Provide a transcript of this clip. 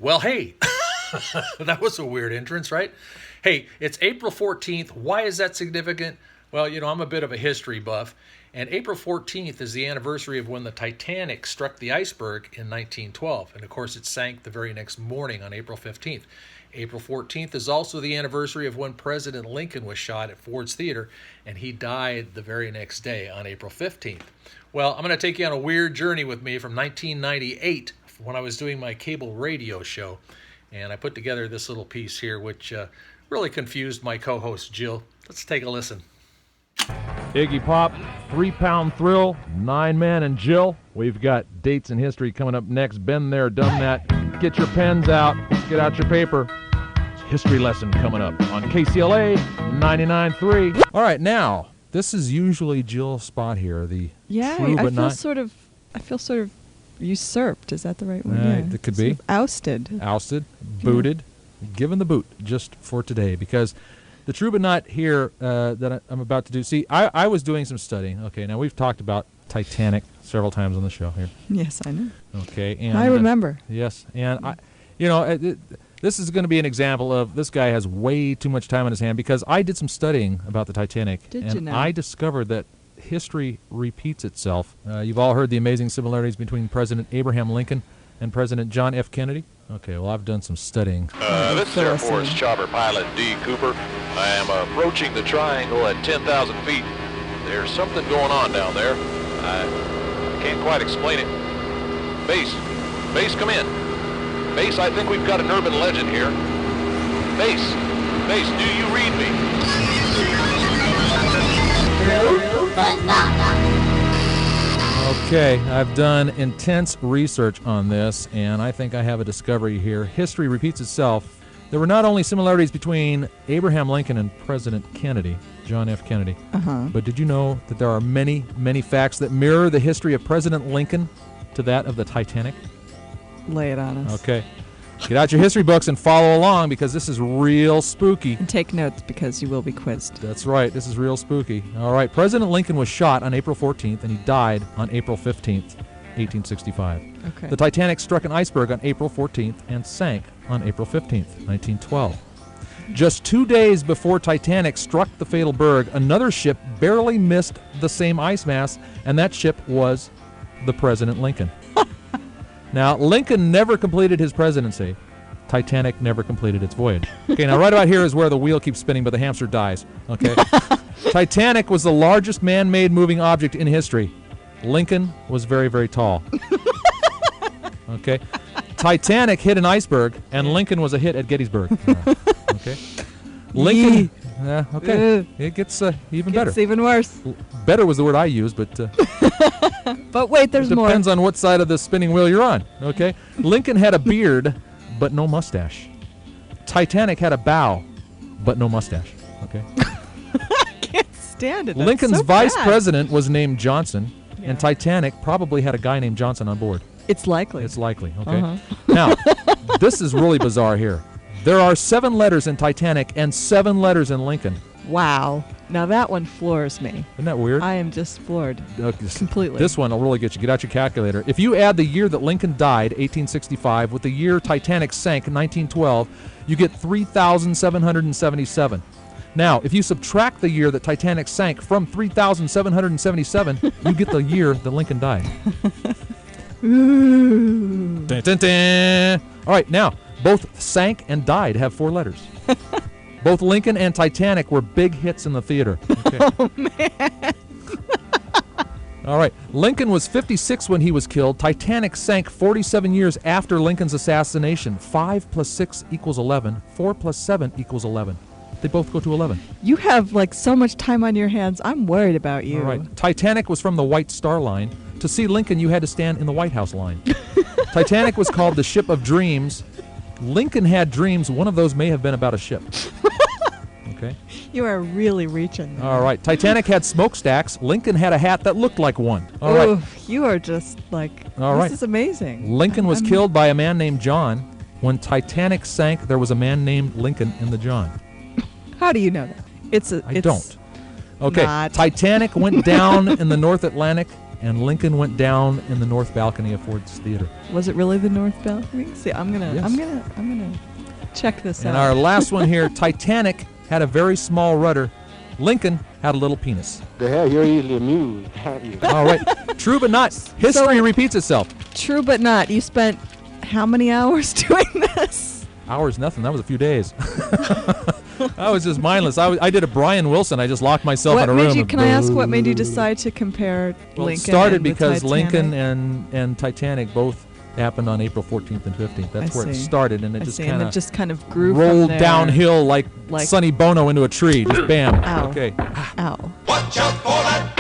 Well, hey, that was a weird entrance, right? Hey, it's April 14th. Why is that significant? Well, I'm a bit of a history buff, and April 14th is the anniversary of when the Titanic struck the iceberg in 1912. And of course, it sank the very next morning on April 15th. April 14th is also the anniversary of when President Lincoln was shot at Ford's Theater, and he died the very next day on April 15th. Well, I'm going to take you on a weird journey with me from 1998 when I was doing my cable radio show, and I put together this little piece here, which really confused my co-host Jill. Let's take a listen. Iggy Pop, 3-Pound Thrill, 9 Man and Jill. We've got dates in history coming up next. Been there, done that. Get your pens out. Get out your paper. It's a history lesson coming up on KCLA 99.3. All right, now, this is usually Jill's spot here. The true but not. I feel sort of usurped. Is that the right word? It could be. Ousted. Ousted, booted, given the boot just for today, because the true but not here that I'm about to do. See, I was doing some studying. Okay, now we've talked about Titanic several times on the show here. Yes, I know. Okay, and I remember. Yes, and this is going to be an example of this guy has way too much time on his hand, because I did some studying about the Titanic, and I discovered that history repeats itself. You've all heard the amazing similarities between President Abraham Lincoln and President John F. Kennedy. Okay, well, I've done some studying. This is Air Force Chopper Pilot D. Cooper. I am approaching the triangle at 10,000 feet. There's something going on down there. I can't quite explain it. Base, come in. Base, I think we've got an urban legend here. Base, do you read me? But not. Okay, I've done intense research on this, and I think I have a discovery here. History repeats itself. There were not only similarities between Abraham Lincoln and President Kennedy, John F. Kennedy, but did you know that there are many, many facts that mirror the history of President Lincoln to that of the Titanic? Lay it on us. Okay. Get out your history books and follow along, because this is real spooky. And take notes, because you will be quizzed. That's right. This is real spooky. All right. President Lincoln was shot on April 14th, and he died on April 15th, 1865. Okay. The Titanic struck an iceberg on April 14th and sank on April 15th, 1912. Just 2 days before Titanic struck the fatal berg, another ship barely missed the same ice mass, and that ship was the President Lincoln. Now, Lincoln never completed his presidency. Titanic never completed its voyage. Okay, now right about here is where the wheel keeps spinning, but the hamster dies. Okay. Titanic was the largest man-made moving object in history. Lincoln was very, very tall. Okay. Titanic hit an iceberg, and Lincoln was a hit at Gettysburg. Okay. Lincoln. Okay. It gets even better. It's even worse. Better was the word I used, but. But wait, there's more. Depends on what side of the spinning wheel you're on. Okay. Lincoln had a beard, but no mustache. Titanic had a bow, but no mustache. Okay. I can't stand it. That's Lincoln's so vice bad. president was named Johnson, and Titanic probably had a guy named Johnson on board. It's likely. It's likely. Okay. Now, this is really bizarre here. There are 7 letters in Titanic and 7 letters in Lincoln. Wow. Now that one floors me. Isn't that weird? I am just floored. Completely. This one will really get you. Get out your calculator. If you add the year that Lincoln died, 1865, with the year Titanic sank, 1912, you get 3,777. Now, if you subtract the year that Titanic sank from 3,777, you get the year that Lincoln died. Ooh. Dun, dun, dun. All right, now, both sank and died have 4 letters. Both Lincoln and Titanic were big hits in the theater. Okay. Oh, man. All right. Lincoln was 56 when he was killed. Titanic sank 47 years after Lincoln's assassination. 5 plus 6 equals 11. 4 plus 7 equals 11. They both go to 11. You have, so much time on your hands. I'm worried about you. All right. Titanic was from the White Star Line. To see Lincoln, you had to stand in the White House line. Titanic was called the Ship of Dreams. Lincoln had dreams. One of those may have been about a ship. Okay. You are really reaching there. All right. Titanic had smokestacks. Lincoln had a hat that looked like one. All right. You are just All right. This is amazing. Lincoln was killed by a man named John. When Titanic sank, there was a man named Lincoln in the John. How do you know that? I don't. Okay. Not. Titanic went down in the North Atlantic, and Lincoln went down in the north balcony of Ford's Theater. Was it really the north balcony? See, I'm gonna Yes. check this And out. our last one here, Titanic had a very small rudder. Lincoln had a little penis. The hell, you're easily amused, aren't you? All right. True but not. History repeats itself. True but not. You spent how many hours doing this? Hours, nothing. That was a few days. I was just mindless. I did a Brian Wilson. I just locked myself in a room. Can I ask what made you decide to compare Well, Lincoln it started and the because Titanic? Lincoln and Titanic both happened on April 14th and 15th. That's I where it see. started, and it I just see, and kind it of just kind of grew rolled from there. downhill like Like- Sonny Bono into a tree. Just bam. Ow. Okay. Ow. Watch out for that